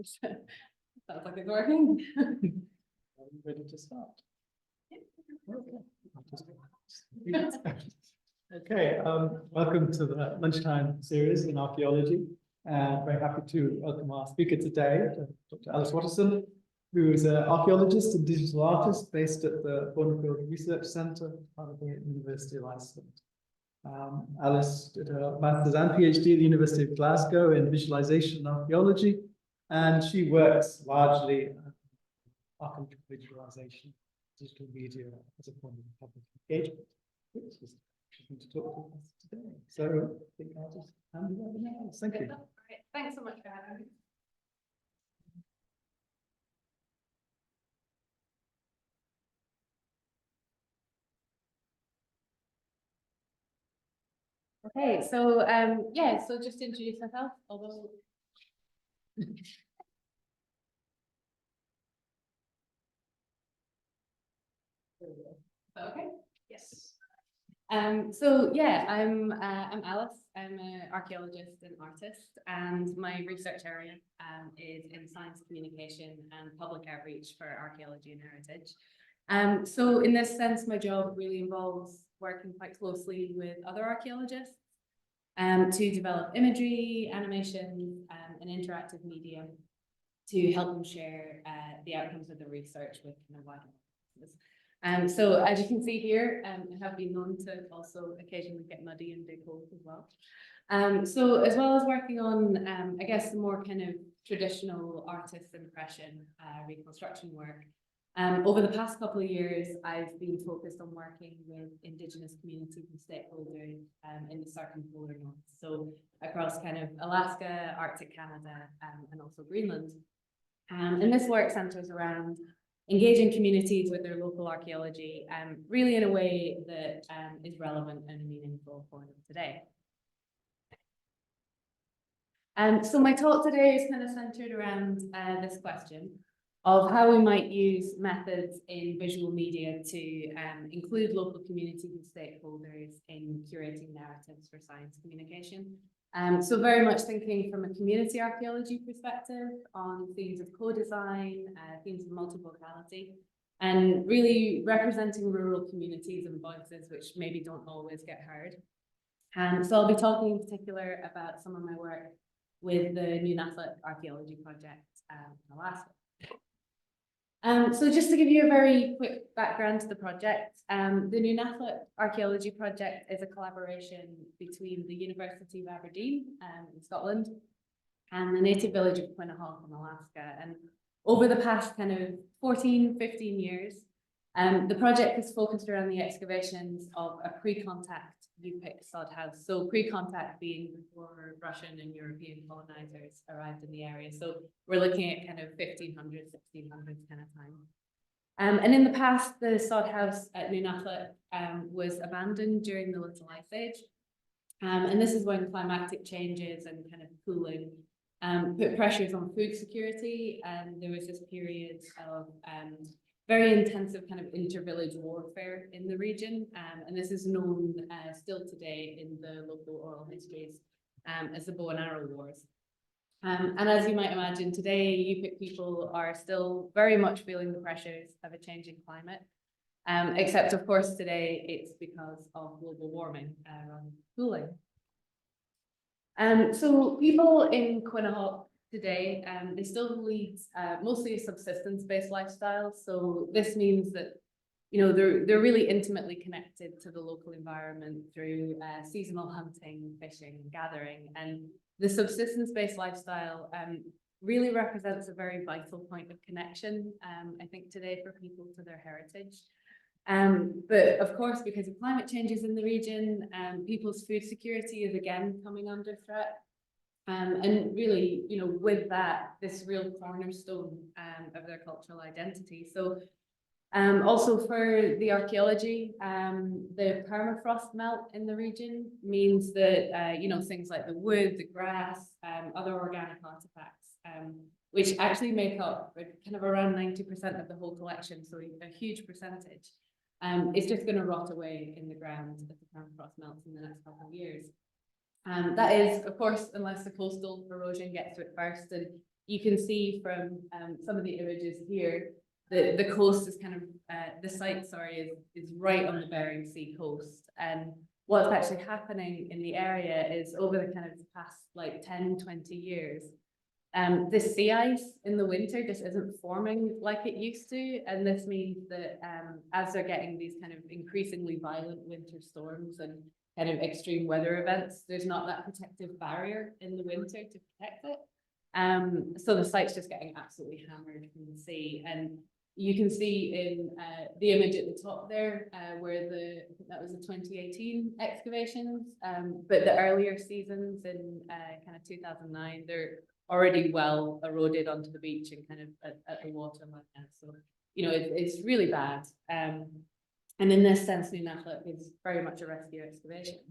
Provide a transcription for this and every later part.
Sounds like it's working. Are we ready to start? Okay, welcome to the lunchtime series in archaeology. Very happy to welcome our speaker today, Dr. Alice Watterson, who is an archaeologist and digital artist based at the Fornleifafræðinga Research Centre, part of the University of Iceland. Alice did her master's and PhD at the University of Glasgow in visualization and archaeology, and she works largely archaeological visualization, digital media as a form of public engagement, which is interesting to talk to us today. So I think I'll just hand it over now. Thank you. Great. Thanks so much for having me. Okay, so yeah, so just to introduce myself, although okay, yes. So yeah, I'm Alice. I'm an archaeologist and artist, and my research area is in science communication and public outreach for archaeology and heritage. So in this sense, my job really involves working quite closely with other archaeologists to develop imagery, animation, and interactive media to help them share the outcomes of the research with kind of wider audiences. So as you can see here, I have been known to also occasionally get muddy and dig holes as well. So as well as working on, I guess, the more kind of traditional artist impression reconstruction work, over the past couple of years, I've been focused on working with Indigenous communities and stakeholders in the circumpolar north, so across kind of Alaska, Arctic Canada, and also Greenland. And this work centers around engaging communities with their local archaeology, really in a way that is relevant and meaningful for them today. So my talk today is kind of centered around this question of how we might use methods in visual media to include local communities and stakeholders in curating narratives for science communication. So very much thinking from a community archaeology perspective on themes of co-design, themes of multimodality, and really representing rural communities and voices which maybe don't always get heard. So I'll be talking in particular about some of my work with the Arctic Archaeology project in Alaska. So just to give you a very quick background to the project, the Arctic Archaeology project is a collaboration between the University of Aberdeen in Scotland and the native village of Quinnahock in Alaska. And over the past kind of 14, 15 years, the project is focused around the excavations of a pre-contact U-pick sod house. So pre-contact being before Russian and European colonizers arrived in the area. So we're looking at kind of 1500s, 1600s kind of time. And in the past, the sod house at Nunathlett was abandoned during the Little Ice Age. And this is when climatic changes and kind of cooling put pressures on food security. And there was this period of very intensive kind of inter-village warfare in the region. And this is known still today in the local oral histories as the bow and arrow wars. And as you might imagine, today, Yupik people are still very much feeling the pressures of a changing climate. Except, of course, today it's because of global warming and cooling. So people in Quinnahock today, they still lead mostly a subsistence-based lifestyle. So this means that, you know, they're really intimately connected to the local environment through seasonal hunting, fishing, and gathering. And the subsistence-based lifestyle really represents a very vital point of connection, I think, today for people to their heritage. But of course, because of climate changes in the region, people's food security is again coming under threat. And really, you know, with that, this real cornerstone of their cultural identity. So also for the archaeology, the permafrost melt in the region means that, you know, things like the wood, the grass, other organic artifacts, which actually make up kind of around 90% of the whole collection, so a huge percentage, is just going to rot away in the ground as the permafrost melts in the next couple of years. That is, of course, unless the coastal erosion gets to it first. And you can see from some of the images here that the coast is kind of, the site, sorry, is right on the Bering Sea coast. And what's actually happening in the area is over the kind of past like 10, 20 years, the sea ice in the winter just isn't forming like it used to. And this means that as they're getting these kind of increasingly violent winter storms and kind of extreme weather events, there's not that protective barrier in the winter to protect it. So the site's just getting absolutely hammered from the sea. And you can see in the image at the top there, where I think that was the 2018 excavations, but the earlier seasons in kind of 2009, they're already well eroded onto the beach and kind of at the waterline. So, you know, it's really bad. And in this sense, Nunavut is very much a rescue excavation.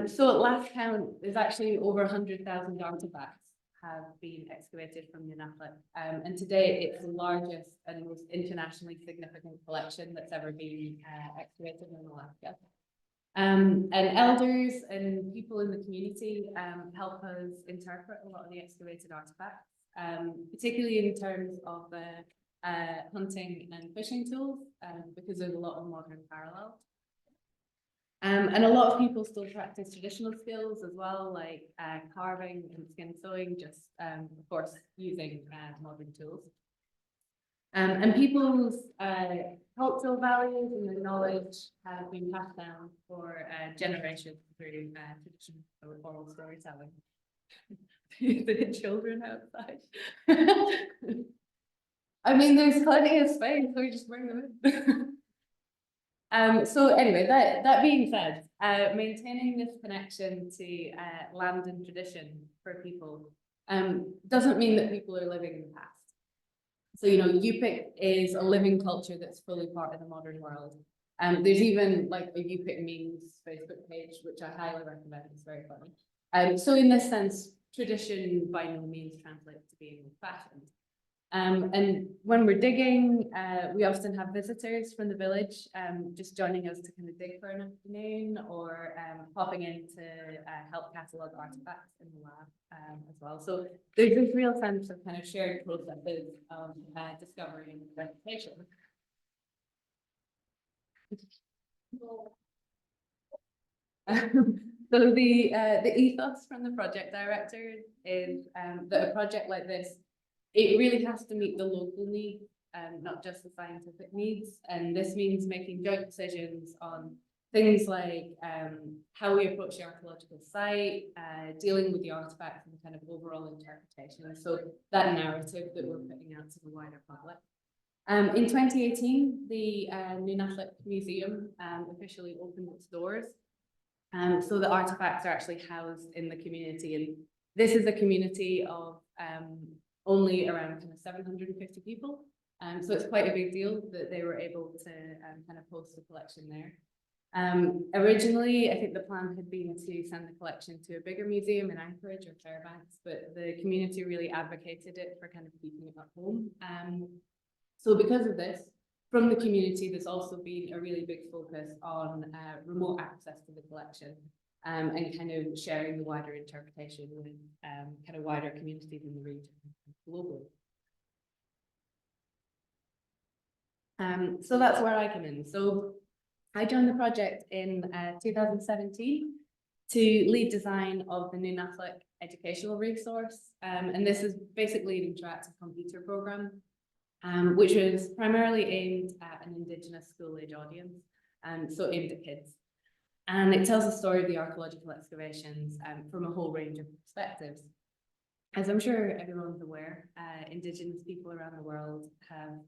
So at last count, there's actually over 100,000 artifacts have been excavated from Nunavut. And today it's the largest and most internationally significant collection that's ever been excavated in Alaska. And elders and people in the community help us interpret a lot of the excavated artifacts, particularly in terms of the hunting and fishing tools, because there's a lot of modern parallels. And a lot of people still practice traditional skills as well, like carving and skin sewing, just of course using modern tools. And people's cultural values and their knowledge have been passed down for generations through traditional or oral storytelling. The children outside. I mean, there's plenty of space, so we just bring them in. So anyway, that being said, maintaining this connection to land and tradition for people doesn't mean that people are living in the past. So, you know, Yupik is a living culture that's fully part of the modern world. There's even like a Yupik memes Facebook page, which I highly recommend. It's very funny. So in this sense, tradition by no means translates to being old-fashioned. And when we're digging, we often have visitors from the village just joining us to kind of dig for an afternoon, or popping in to help catalogue artifacts in the lab as well. So there's this real sense of kind of shared processes of discovery and presentation. So the ethos from the project director is that a project like this, it really has to meet the local needs, not just the scientific needs. And this means making joint decisions on things like how we approach the archaeological site, dealing with the artifacts and kind of overall interpretation. So that narrative that we're putting out to the wider public. In 2018, the Nunavut Museum officially opened its doors. So the artifacts are actually housed in the community. And this is a community of only around kind of 750 people. So it's quite a big deal that they were able to kind of host the collection there. Originally, I think the plan had been to send the collection to a bigger museum in Anchorage or Fairbanks, but the community really advocated it for kind of keeping it at home. So because of this, from the community, there's also been a really big focus on remote access to the collection. And kind of sharing the wider interpretation with kind of wider communities in the region globally. So that's where I come in. So I joined the project in 2017 to lead design of the Nunavut educational resource. And this is basically an interactive computer program, which was primarily aimed at an Indigenous school-age audience, so aimed at kids. And it tells the story of the archaeological excavations from a whole range of perspectives. As I'm sure everyone's aware, Indigenous people around the world have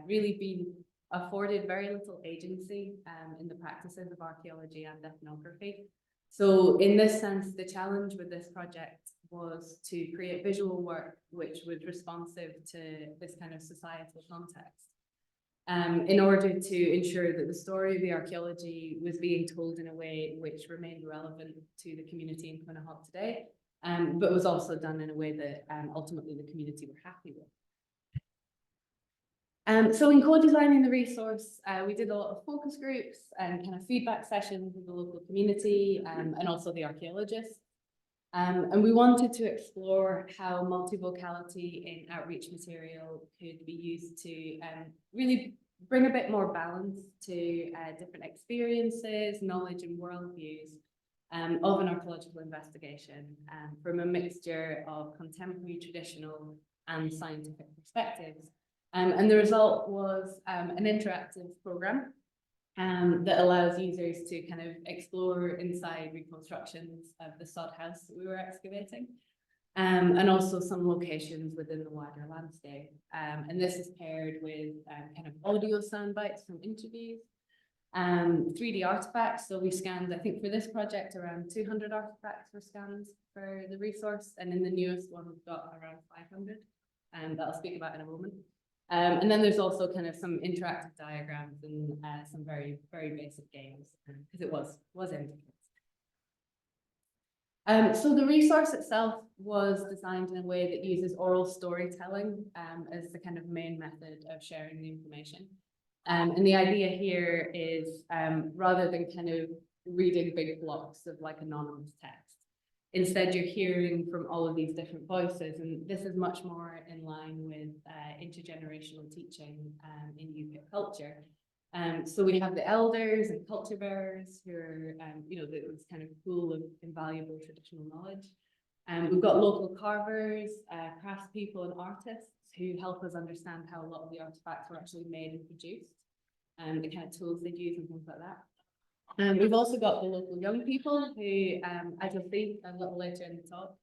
really been afforded very little agency in the practices of archaeology and ethnography. So in this sense, the challenge with this project was to create visual work which was responsive to this kind of societal context. In order to ensure that the story of the archaeology was being told in a way which remained relevant to the community in Quinaholt today, but was also done in a way that ultimately the community were happy with. So in co-designing the resource, we did a lot of focus groups and kind of feedback sessions with the local community and also the archaeologists. And we wanted to explore how multivocality in outreach material could be used to really bring a bit more balance to different experiences, knowledge and worldviews of an archaeological investigation from a mixture of contemporary, traditional and scientific perspectives. And the result was an interactive program that allows users to kind of explore inside reconstructions of the sod house that we were excavating, and also some locations within the wider landscape. And this is paired with kind of audio sound bites from interviews, 3D artifacts. So we scanned, I think for this project, around 200 artifacts were scanned for the resource. And in the newest one, we've got around 500, that I'll speak about in a moment. And then there's also kind of some interactive diagrams and some very, very basic games, because it was aimed at kids. So the resource itself was designed in a way that uses oral storytelling as the kind of main method of sharing the information. And the idea here is rather than kind of reading big blocks of like anonymous text, instead you're hearing from all of these different voices, and this is much more in line with intergenerational teaching in UPIC culture. So we have the elders and culture bearers who are, this kind of pool of invaluable traditional knowledge. We've got local carvers, craftspeople and artists who help us understand how a lot of the artifacts were actually made and produced, and the kind of tools they'd use and things like that. We've also got the local young people who, as you'll see a little later in the talk,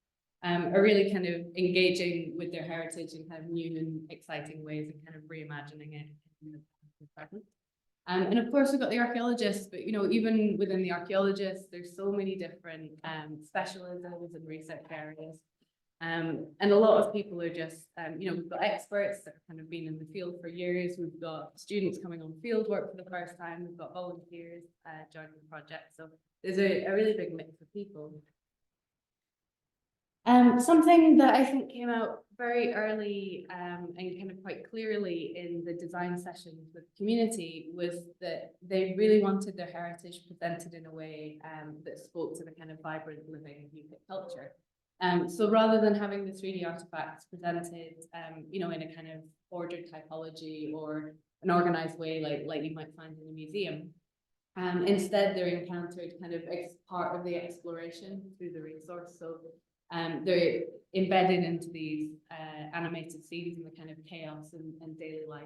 are really kind of engaging with their heritage in kind of new and exciting ways and kind of reimagining it in the present. And of course, we've got the archaeologists, but even within the archaeologists, there's so many different specialisms and research areas. And a lot of people are just, we've got experts that have kind of been in the field for years. We've got students coming on field work for the first time. We've got volunteers joining the project. So there's a really big mix of people. Something that I think came out very early and kind of quite clearly in the design sessions with the community was that they really wanted their heritage presented in a way that spoke to the kind of vibrant living UPIC culture. So rather than having the 3D artifacts presented, in a kind of ordered typology or an organized way like you might find in a museum, instead they're encountered kind of part of the exploration through the resource. So they're embedded into these animated scenes and the kind of chaos and daily life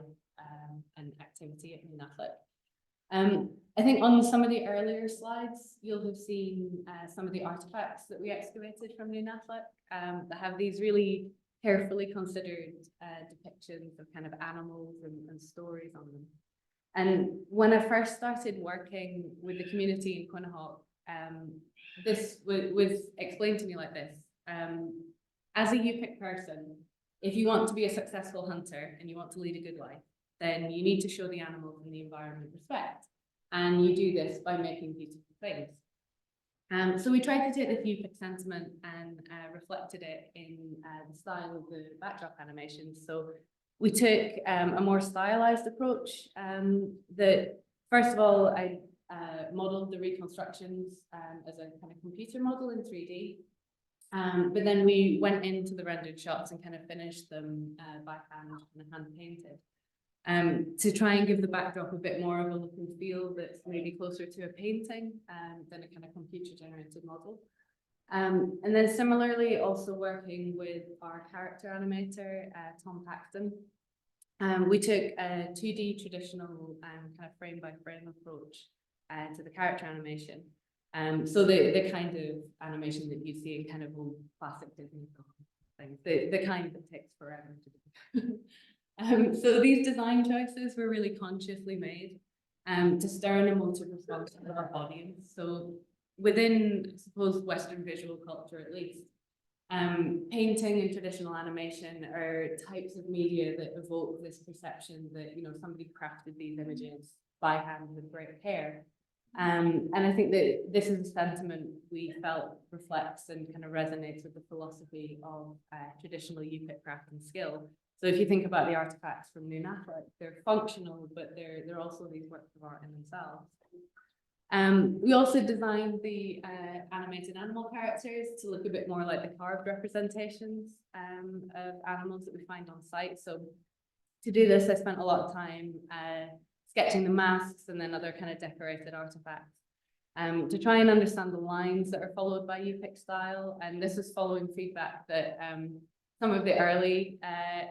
and activity at Nunathlek. I think on some of the earlier slides, you'll have seen some of the artifacts that we excavated from Nunathlek that have these really carefully considered depictions of kind of animals and stories on them. And when I first started working with the community in Quinnahock, this was explained to me like this. As a UPIC person, if you want to be a successful hunter and you want to lead a good life, then you need to show the animals and the environment respect. And you do this by making beautiful things. So we tried to take this UPIC sentiment and reflected it in the style of the backdrop animations. So we took a more stylized approach that, first of all, I modeled the reconstructions as a kind of computer model in 3D. But then we went into the rendered shots and kind of finished them by hand and hand painted. To try and give the backdrop a bit more of a look and feel that's maybe closer to a painting than a kind of computer generated model. And then similarly, also working with our character animator, Tom Paxton. We took a 2D traditional kind of frame by frame approach to the character animation. So the kind of animation that you see in kind of old classic Disney things, the kind that takes forever to do. So these design choices were really consciously made to stir an emotive response in our audience. So within, I suppose, Western visual culture at least, painting and traditional animation are types of media that evoke this perception that somebody crafted these images by hand with great care. And I think that this is a sentiment we felt reflects and kind of resonates with the philosophy of traditional UPIC craft and skill. So if you think about the artifacts from Nunathlek, they're functional, but they're also these works of art in themselves. We also designed the animated animal characters to look a bit more like the carved representations of animals that we find on site. So to do this, I spent a lot of time sketching the masks and then other kind of decorated artifacts to try and understand the lines that are followed by UPIC style. And this was following feedback that some of the early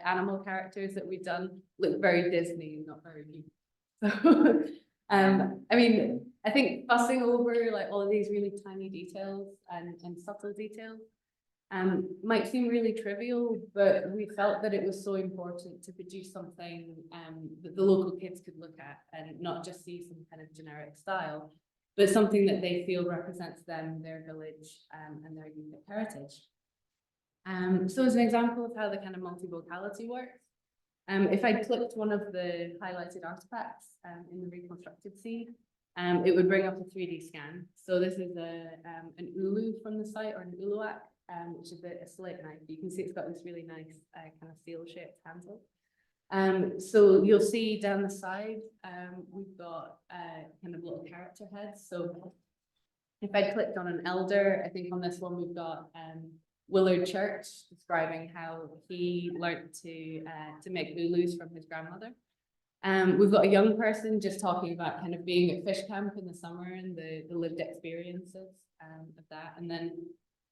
animal characters that we've done look very Disney, not very beautiful. So, I mean, I think fussing over like all of these really tiny details and subtle details might seem really trivial, but we felt that it was so important to produce something that the local kids could look at and not just see some kind of generic style, but something that they feel represents them, their village, and their unique heritage. So as an example of how the kind of multi-vocality works, if I clicked one of the highlighted artifacts in the reconstructed scene, it would bring up a 3D scan. So this is an ulu from the site, or an uluak, which is a slate knife. You can see it's got this really nice kind of seal-shaped handle. So you'll see down the side, we've got kind of little character heads. So if I clicked on an elder, I think on this one we've got Willard Church describing how he learned to make ulus from his grandmother. We've got a young person just talking about kind of being at fish camp in the summer and the lived experiences of that. And then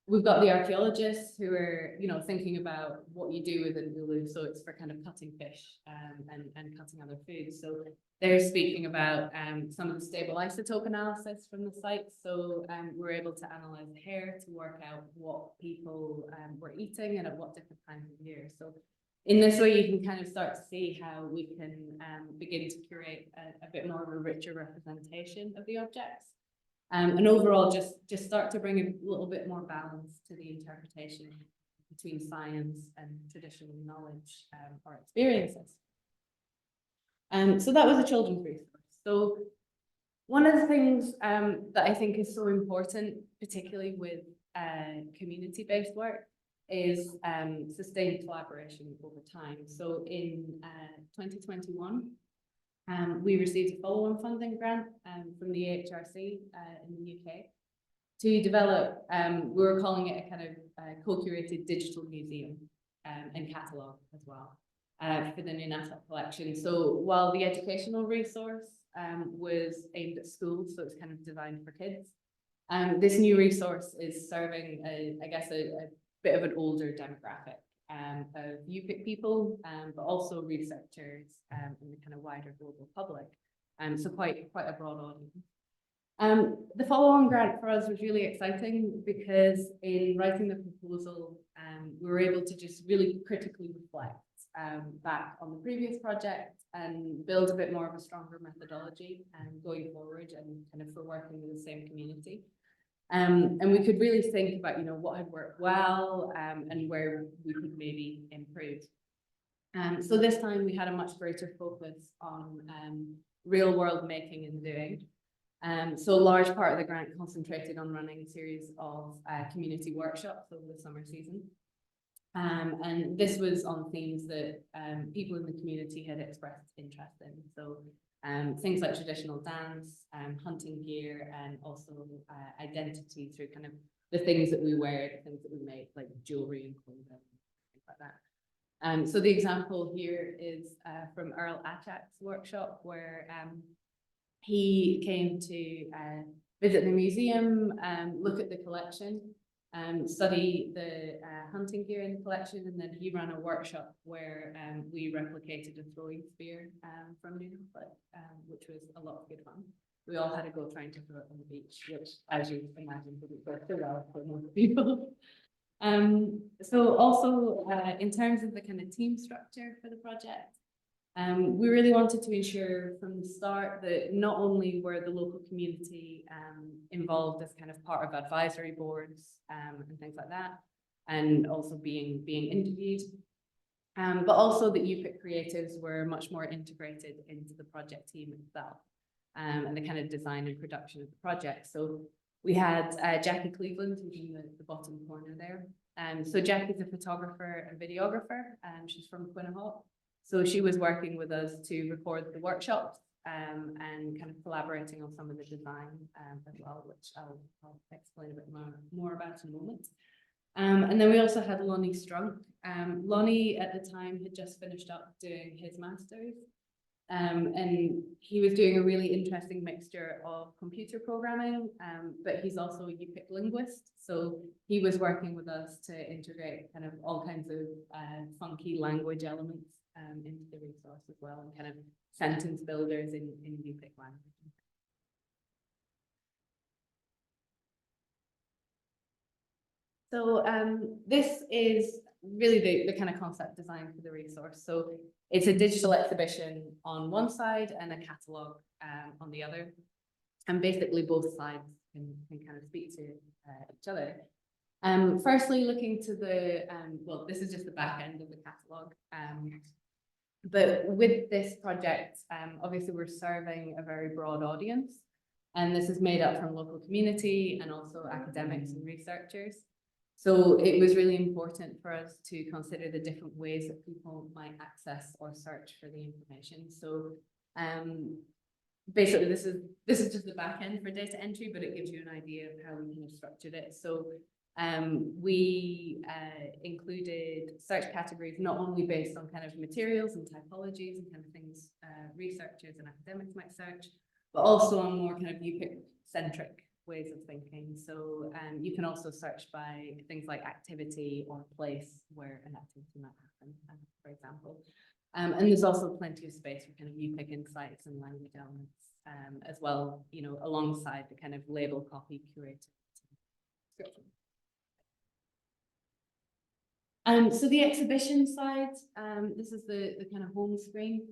we've got the archaeologists who are, you know, thinking about what you do with an ulu. So it's for kind of cutting fish and cutting other foods. So they're speaking about some of the stable isotope analysis from the site. So we're able to analyze the hair to work out what people were eating and at what different times of year. So in this way, you can kind of start to see how we can begin to curate a bit more of a richer representation of the objects. And overall, just start to bring a little bit more balance to the interpretation between science and traditional knowledge or experiences. So that was a children's resource. So one of the things that I think is so important, particularly with community-based work, is sustained collaboration over time. So in 2021, we received a follow-on funding grant from the AHRC in the UK to develop, we were calling it a kind of co-curated digital museum and catalogue as well for the Nunatak collection. So while the educational resource was aimed at schools, so it's kind of designed for kids, this new resource is serving, I guess, a bit of an older demographic of UPIC people, but also researchers and the kind of wider global public. So quite a broad audience. The follow-on grant for us was really exciting because in writing the proposal, we were able to just really critically reflect back on the previous project and build a bit more of a stronger methodology going forward and kind of for working with the same community. And we could really think about, you know, what had worked well and where we could maybe improve. So this time we had a much greater focus on real world making and doing. So a large part of the grant concentrated on running a series of community workshops over the summer season. And this was on themes that people in the community had expressed interest in. So things like traditional dance, hunting gear, and also identity through kind of the things that we wear, the things that we make, like jewelry and clothing, things like that. So the example here is from Earl Achak's workshop, where he came to visit the museum, look at the collection, study the hunting gear in the collection, and then he ran a workshop where we replicated a throwing spear from Nunatak, which was a lot of good fun. We all had to go trying to throw it on the beach, which, as you imagine, didn't go so well for most people. So also in terms of the kind of team structure for the project, we really wanted to ensure from the start that not only were the local community involved as kind of part of advisory boards and things like that, and also being interviewed, but also that UPIC creatives were much more integrated into the project team itself and the kind of design and production of the project. So we had Jackie Cleveland, who's in the bottom corner there. So Jackie's a photographer and videographer, and she's from Quinnahock. So she was working with us to record the workshops and kind of collaborating on some of the design as well, which I'll explain a bit more about in a moment. And then we also had Lonnie Strunk. Lonnie at the time had just finished up doing his master's. And he was doing a really interesting mixture of computer programming, but he's also a UPic linguist. So he was working with us to integrate kind of all kinds of funky language elements into the resource as well, and kind of sentence builders in UPic language. So this is really the kind of concept design for the resource. So it's a digital exhibition on one side and a catalogue on the other. And basically both sides can kind of speak to each other. Firstly, looking to the, well, this is just the back end of the catalogue. But with this project, obviously we're serving a very broad audience. And this is made up from local community and also academics and researchers. So it was really important for us to consider the different ways that people might access or search for the information. So basically this is just the back end for data entry, but it gives you an idea of how we kind of structured it. So we included search categories not only based on kind of materials and typologies and kind of things researchers and academics might search, but also on more kind of UPic-centric ways of thinking. So you can also search by things like activity or place where an activity might happen, for example. And there's also plenty of space for kind of UPic insights and language elements as well, you know, alongside the kind of label copy curated description. So the exhibition side, this is the kind of home screen.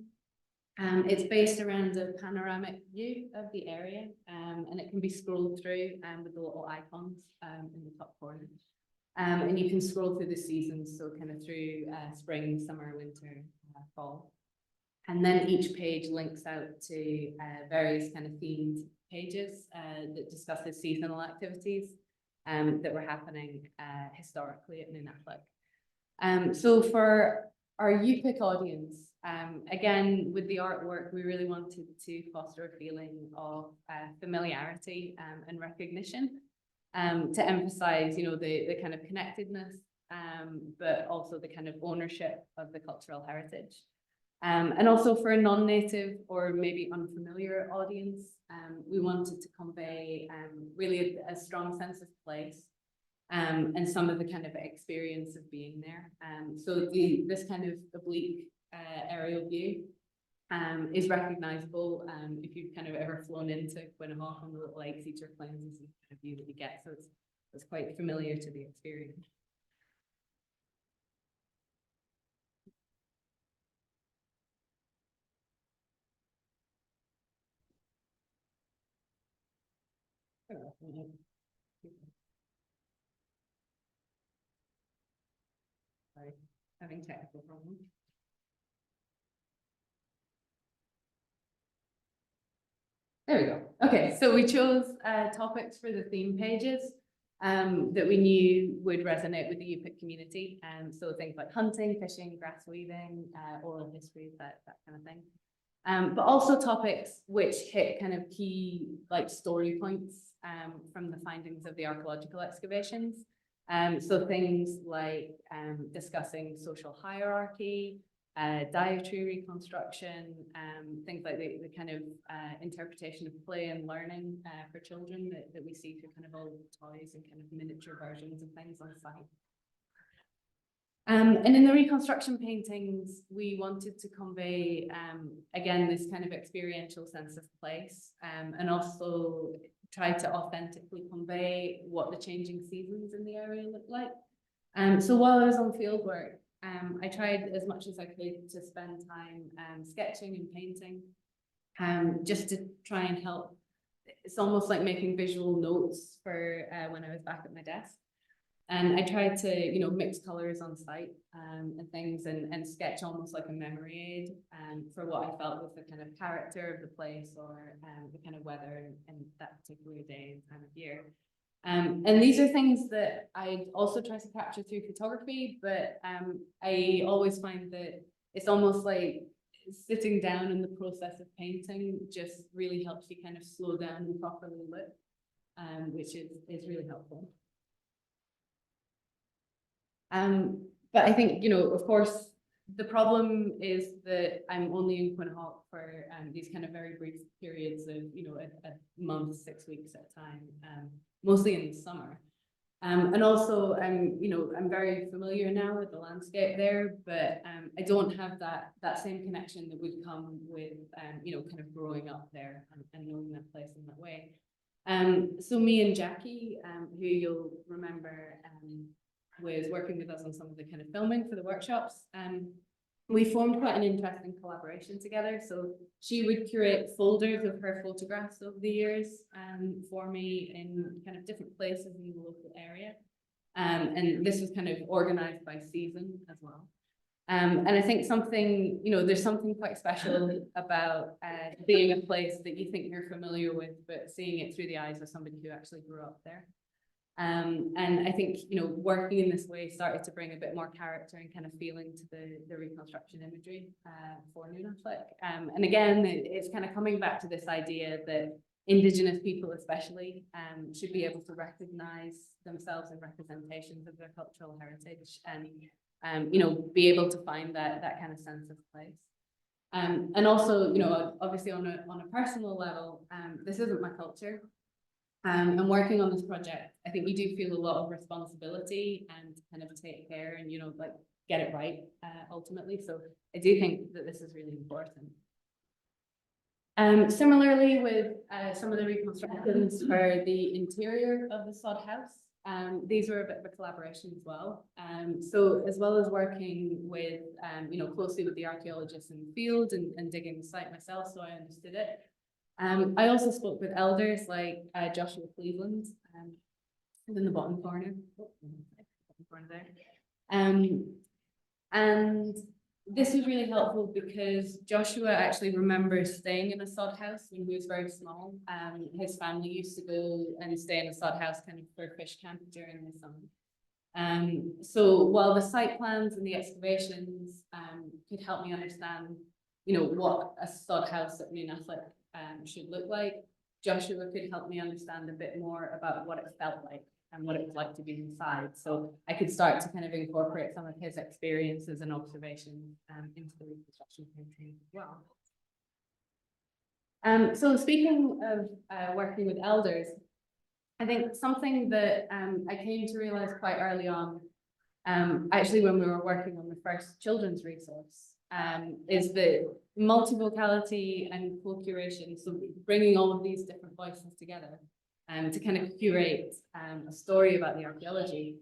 It's based around a panoramic view of the area, and it can be scrolled through with the little icons in the top corner. And you can scroll through the seasons, so kind of through spring, summer, winter, fall. And then each page links out to various kind of themed pages that discusses seasonal activities that were happening historically at Nunavut. So for our UPic audience, again, with the artwork, we really wanted to foster a feeling of familiarity and recognition to emphasize, you know, the kind of connectedness, but also the kind of ownership of the cultural heritage. And also for a non-native or maybe unfamiliar audience, we wanted to convey really a strong sense of place. And some of the kind of experience of being there. So this kind of oblique aerial view is recognizable if you've kind of ever flown into Quinnahock on the little Lakes Eater Plains. This is the kind of view that you get, so it's quite familiar to the experience. Sorry, having technical problems. There we go. Okay, so we chose topics for the theme pages that we knew would resonate with the UPic community. So things like hunting, fishing, grass weaving, oral history, that kind of thing. But also topics which hit kind of key like story points from the findings of the archaeological excavations. So things like discussing social hierarchy, dietary reconstruction, things like the kind of interpretation of play and learning for children that we see through kind of old toys and kind of miniature versions of things on site. And in the reconstruction paintings, we wanted to convey, again, this kind of experiential sense of place, and also try to authentically convey what the changing seasons in the area look like. So while I was on fieldwork, I tried as much as I could to spend time sketching and painting, just to try and help. It's almost like making visual notes for when I was back at my desk. And I tried to, you know, mix colors on site and things and sketch almost like a memory aid for what I felt was the kind of character of the place or the kind of weather in that particular day and time of year. And these are things that I also try to capture through photography, but I always find that it's almost like sitting down in the process of painting just really helps you kind of slow down and properly look, which is really helpful. But I think, you know, of course, the problem is that I'm only in Quinhagh for these kind of very brief periods of, you know, a month, 6 weeks at a time, mostly in the summer. And also, you know, I'm very familiar now with the landscape there, but I don't have that same connection that would come with, you know, kind of growing up there and knowing that place in that way. So me and Jackie, who you'll remember, was working with us on some of the kind of filming for the workshops. We formed quite an interesting collaboration together. So she would curate folders of her photographs over the years for me in kind of different places in the local area. And this was kind of organized by season as well. And I think something, you know, there's something quite special about being a place that you think you're familiar with, but seeing it through the eyes of somebody who actually grew up there. And I think, you know, working in this way started to bring a bit more character and kind of feeling to the reconstruction imagery for Nunavut. And again, it's kind of coming back to this idea that Indigenous people especially should be able to recognize themselves in representations of their cultural heritage and, you know, be able to find that kind of sense of place. And also, you know, obviously on a personal level, this isn't my culture. And working on this project, I think we do feel a lot of responsibility and kind of take care and, you know, like get it right ultimately. So I do think that this is really important. Similarly with some of the reconstructions for the interior of the sod house, these were a bit of a collaboration as well. So as well as working with, you know, closely with the archaeologists in the field and digging the site myself, so I understood it. I also spoke with elders like Joshua Cleveland, in the bottom corner, there. And this was really helpful because Joshua actually remembers staying in a sod house when he was very small. His family used to go and stay in a sod house kind of for fish camp during the summer. So while the site plans and the excavations could help me understand, you know, what a sod house at Nunavut should look like, Joshua could help me understand a bit more about what it felt like and what it was like to be inside. So I could start to kind of incorporate some of his experiences and observations into the reconstruction painting as well. So speaking of working with elders, I think something that I came to realize quite early on, actually when we were working on the first children's resource, is the multivocality and co-curation, so bringing all of these different voices together to kind of curate a story about the archaeology.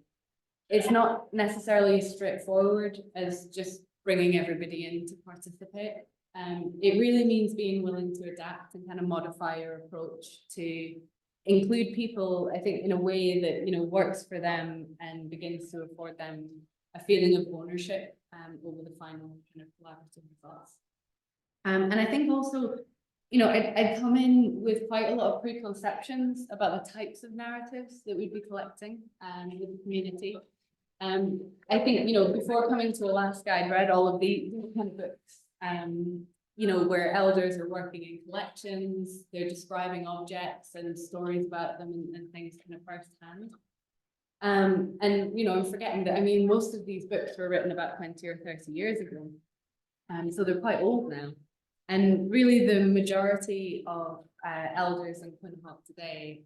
It's not necessarily as straightforward as just bringing everybody in to participate. It really means being willing to adapt and kind of modify your approach to include people, I think, in a way that, you know, works for them and begins to afford them a feeling of ownership over the final kind of collaborative results. And I think also, you know, I'd come in with quite a lot of preconceptions about the types of narratives that we'd be collecting with the community. I think, you know, before coming to Alaska, I'd read all of these kind of books, you know, where elders are working in collections, they're describing objects and stories about them and things kind of firsthand. And, you know, I'm forgetting that, I mean, most of these books were written about 20 or 30 years ago. So they're quite old now. And really the majority of elders in Quinhagh today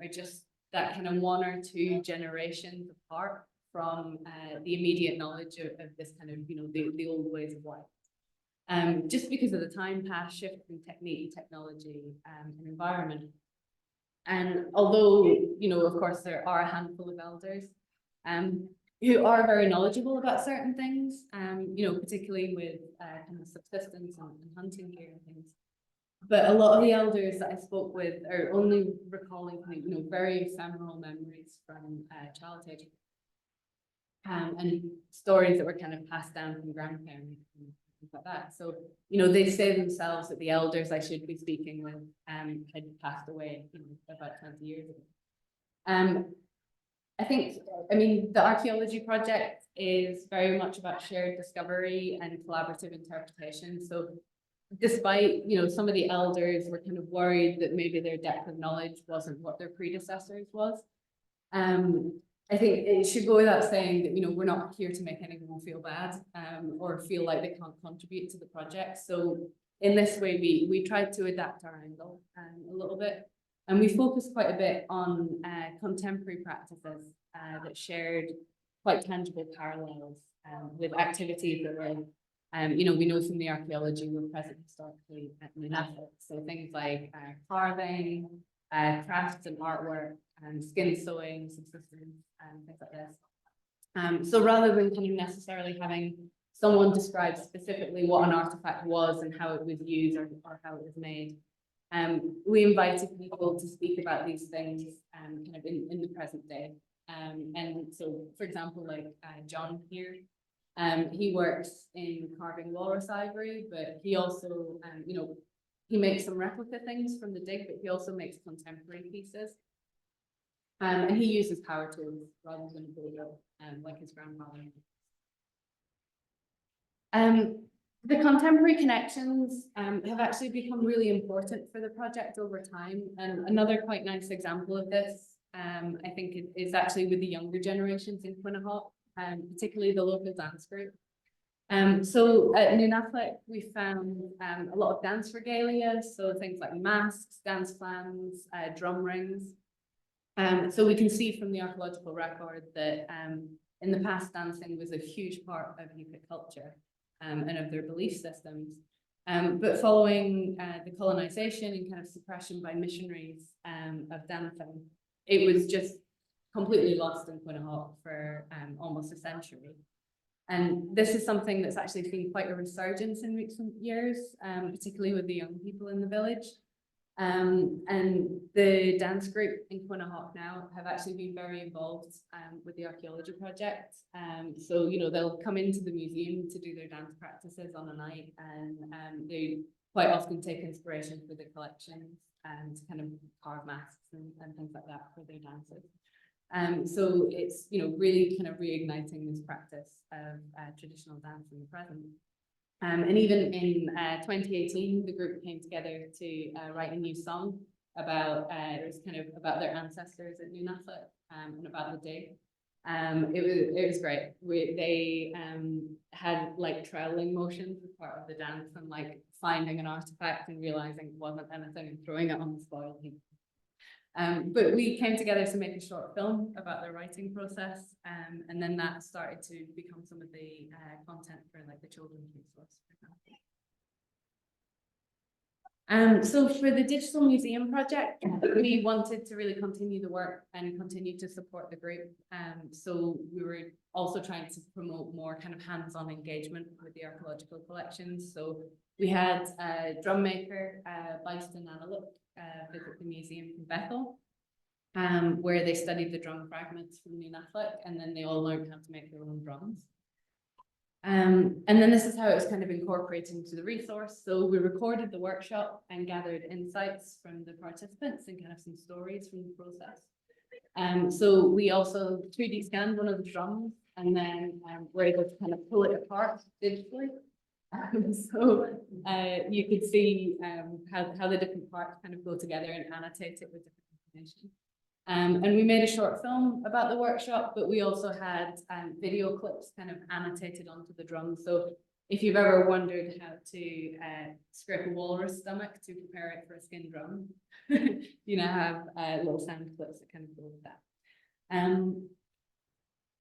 are just that kind of 1 or 2 generations apart from the immediate knowledge of this kind of, you know, the old ways of life. Just because of the time past, shift in technique, technology, and environment. And although, you know, of course, there are a handful of elders who are very knowledgeable about certain things, you know, particularly with kind of subsistence and hunting gear and things. But a lot of the elders that I spoke with are only recalling, you know, very ephemeral memories from childhood and stories that were kind of passed down from grandparents and things like that. So, you know, they say themselves that the elders I should be speaking with had passed away, you know, about 20 years ago. I think, I mean, the archaeology project is very much about shared discovery and collaborative interpretation. So despite, some of the elders were kind of worried that maybe their depth of knowledge wasn't what their predecessors was. I think it should go without saying that, we're not here to make anyone feel bad or feel like they can't contribute to the project. So in this way, we tried to adapt our angle a little bit. And we focused quite a bit on contemporary practices that shared quite tangible parallels with activities that were, we know from the archaeology were present historically at Nunavut. So things like carving, crafts and artwork, and skin sewing, subsistence, and things like this. So rather than kind of necessarily having someone describe specifically what an artifact was and how it was used or how it was made, we invited people to speak about these things kind of in the present day. And so, for example, like John here, he works in carving walrus ivory, but he also, he makes some replica things from the dig, but he also makes contemporary pieces. And he uses power tools rather than a builder, like his grandfather. The contemporary connections have actually become really important for the project over time. And another quite nice example of this, I think, is actually with the younger generations in Quinahoc, particularly the local dance group. So at Nunavut, we found a lot of dance regalia, so things like masks, dance flams, drum rings. So we can see from the archaeological record that in the past, dancing was a huge part of Yupik culture and of their belief systems. But following the colonization and kind of suppression by missionaries of dancing, it was just completely lost in Quinahoc for almost a century. And this is something that's actually seen quite a resurgence in recent years, particularly with the young people in the village. And the dance group in Quinahoc now have actually been very involved with the archaeology project. So, they'll come into the museum to do their dance practices on a night, and they quite often take inspiration for the collections and to kind of carve masks and things like that for their dances. So it's, really kind of reigniting this practice of traditional dance in the present. And even in 2018, the group came together to write a new song about, it was kind of about their ancestors at Nunavut and about the dig. It was great. They had like troweling motions as part of the dance and like finding an artifact and realizing it wasn't anything and throwing it on the spoil heap. But we came together to make a short film about the writing process, and then that started to become some of the content for like the children's resource, for example. So for the digital museum project, we wanted to really continue the work and continue to support the group. So we were also trying to promote more kind of hands-on engagement with the archaeological collections. So we had a drum maker, Byston Analuk, visit the museum in Bethel, where they studied the drum fragments from Nunavut, and then they all learned how to make their own drums. And then this is how it was kind of incorporated into the resource. So we recorded the workshop and gathered insights from the participants and kind of some stories from the process. So we also 3D scanned one of the drums, and then were able to kind of pull it apart digitally. So you could see how the different parts kind of go together and annotate it with different information. And we made a short film about the workshop, but we also had video clips kind of annotated onto the drum. So if you've ever wondered how to scrape a walrus stomach to prepare it for a skin drum, you now have little sound clips that kind of go with that.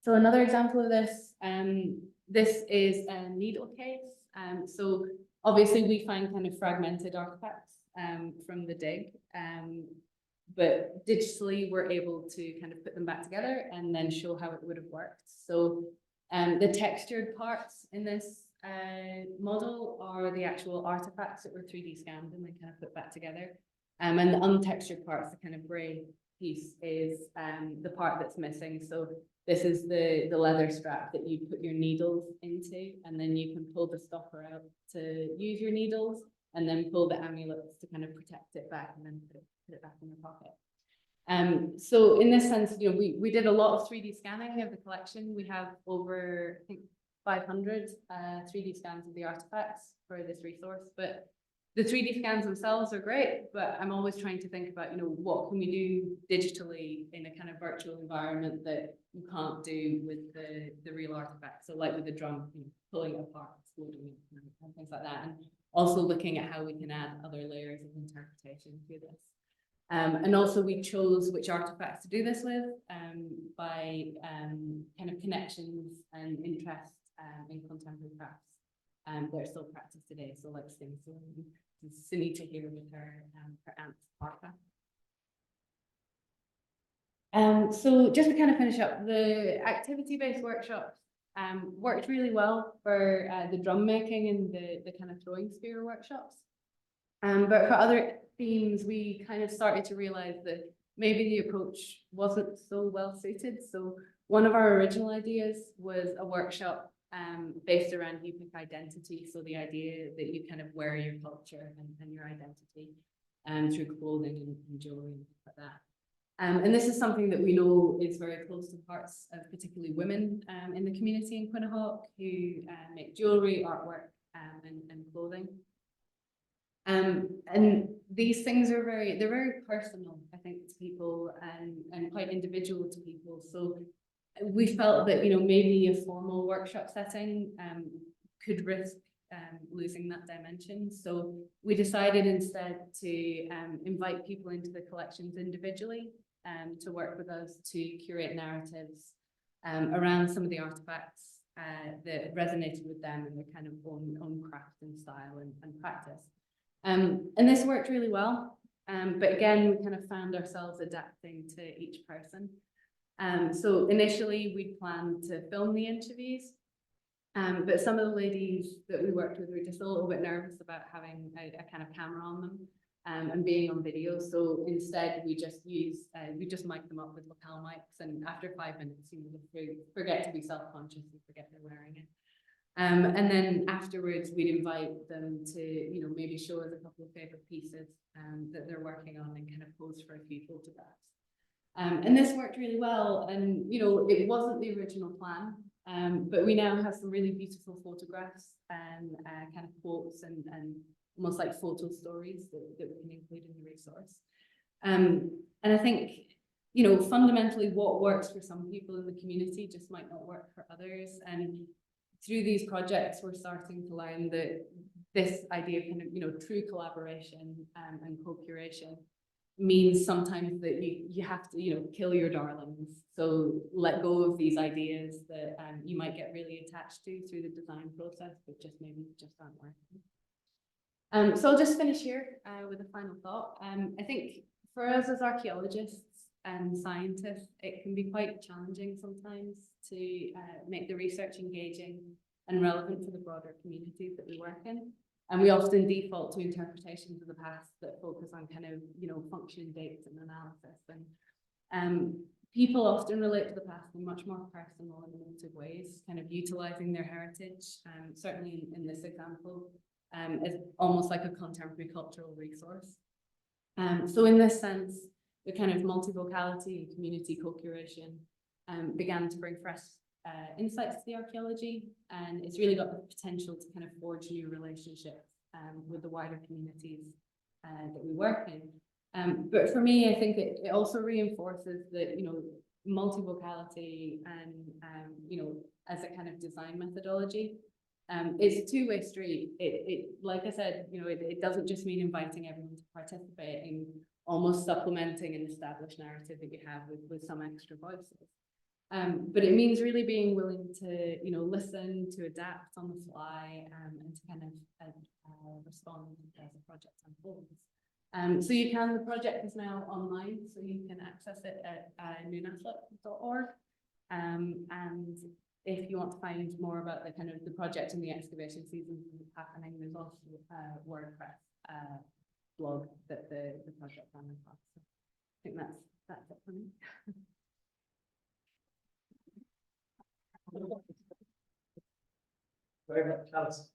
So another example of this, this is a needle case. So obviously we find kind of fragmented artifacts from the dig, but digitally we're able to kind of put them back together and then show how it would have worked. So the textured parts in this model are the actual artifacts that were 3D scanned and then kind of put back together. And the untextured parts, the kind of gray piece, is the part that's missing. So this is the leather strap that you put your needles into, and then you can pull the stopper out to use your needles, and then pull the amulets to kind of protect it back and then put it back in the pocket. So in this sense, you know, we did a lot of 3D scanning of the collection. We have over, I think, 500 3D scans of the artifacts for this resource, but the 3D scans themselves are great, but I'm always trying to think about, you know, what can we do digitally in a kind of virtual environment that you can't do with the real artifacts. So like with the drum, you know, pulling it apart, exploding it, and things like that. And also looking at how we can add other layers of interpretation to this. And also we chose which artifacts to do this with by kind of connections and interest in contemporary crafts that are still practiced today. So like sting sewing, Cindy to hear with her aunt's parka. So just to kind of finish up, the activity-based workshops worked really well for the drum making and the kind of throwing spear workshops. But for other themes, we kind of started to realize that maybe the approach wasn't so well suited. So one of our original ideas was a workshop based around Yupik identity. So the idea that you kind of wear your culture and your identity through clothing and jewelry and things like that. And this is something that we know is very close to the hearts of particularly women in the community in Quinnahock who make jewelry, artwork, and clothing. And these things are they're very personal, I think, to people and quite individual to people. So we felt that, you know, maybe a formal workshop setting could risk losing that dimension. So we decided instead to invite people into the collections individually to work with us to curate narratives around some of the artifacts that resonated with them and their kind of own craft and style and practice. And this worked really well. But again, we kind of found ourselves adapting to each person. So initially we planned to film the interviews, but some of the ladies that we worked with were just a little bit nervous about having a kind of camera on them and being on video. So instead we just mic'd them up with lapel mics, and after 5 minutes, you know, they forget to be self-conscious and forget they're wearing it. And then afterwards, we'd invite them to, you know, maybe show us a couple of favorite pieces that they're working on and kind of pose for a few photographs. And this worked really well. And, you know, it wasn't the original plan, but we now have some really beautiful photographs and kind of quotes and almost like photo stories that we can include in the resource. And I think, you know, fundamentally what works for some people in the community just might not work for others. And through these projects, we're starting to learn that this idea of kind of, you know, true collaboration and co-curation means sometimes that you have to, you know, kill your darlings. So let go of these ideas that you might get really attached to through the design process, but just aren't working. So I'll just finish here with a final thought. I think for us as archaeologists and scientists, it can be quite challenging sometimes to make the research engaging and relevant for the broader communities that we work in. And we often default to interpretations of the past that focus on kind of, you know, function, dates and analysis. And people often relate to the past in much more personal and emotive ways, kind of utilizing their heritage, certainly in this example, is almost like a contemporary cultural resource. So in this sense, the kind of multivocality and community co-curation began to bring fresh insights to the archaeology, and it's really got the potential to kind of forge new relationships with the wider communities that we work in. But for me, I think it also reinforces that, you know, multivocality and, you know, as a kind of design methodology, it's a two-way street. It like I said, you know, it doesn't just mean inviting everyone to participate in almost supplementing an established narrative that you have with some extra voices. But it means really being willing to, you know, listen, to adapt on the fly, and to kind of respond as a project unfolds. So the project is now online, so you can access it at nunaslet.org. And if you want to find more about the kind of the project and the excavation season happening, there's also a WordPress blog that the project ran across. So I think that's it for me. Very much, Alice.